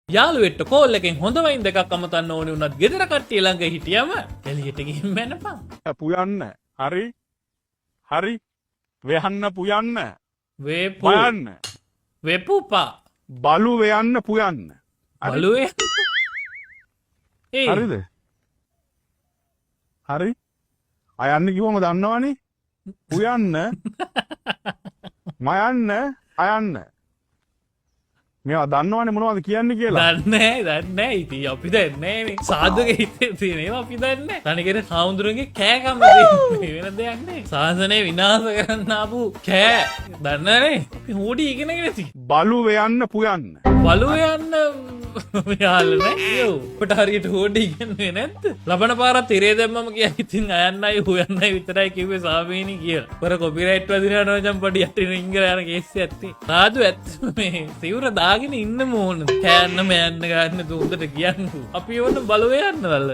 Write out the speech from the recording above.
යාළුවෙක්ට call එකෙන් හොඳ වයින් දෙකක් අමතන්න ඕනේ උනත් ගෙදර කට්ටිය ළඟ හිටියම එළියට ගිහින් මැනපන්. පුයන්න. හරි. හරි. වෙහන්න පුයන්න. වේපු බයන්න. වෙපුපා බලු වෙයන්න පුයන්න. හරි? බලුවේ ඒ හරිද? හරි. අයන්න කිව්වම දන්නවනේ. පුයන්න. මයන්න අයන්න. මේවා දන්නවනේ මොනවද කියන්නේ කියලා. දන්නේ ඉතින් අපි දන්නේ මේ සාධක හිතේ තියෙන ඒවා අපි දන්නේ. තනිකර හාමුදුරන්ගේ කෑකම තියෙන්නේ වෙන දෙයක් නේ. සාසනය විනාශ කරන්න ආපු කෑ දන්නනේ. අපි හොඩි ඉගෙනගෙන තියෙන්නේ. බලු වෙයන්න පුයන්න. බලුව යන්න යාළුවනේ. යෝ. ඔබට හරියට හොඩි ඉගෙනුවේ නැද්ද? ලබන පාරත් ඉරේ දැම්මම කියා ඉතින් අයන්නයි හොයන්නයි විතරයි කිව්වේ සාමීනි කියලා. පර කොපිරයිට් වදිනවා නෝජම් පඩි යටින් ඉංගල යන කේස් ඇත්තේ. සාදු ඇත්ත මේ සිවුර දාගෙන ඉන්න ඕන. කෑන්න මෑන්න ගන්න දුන්නට කියන්නේ. අපි ඕන බලුව යන්න වල.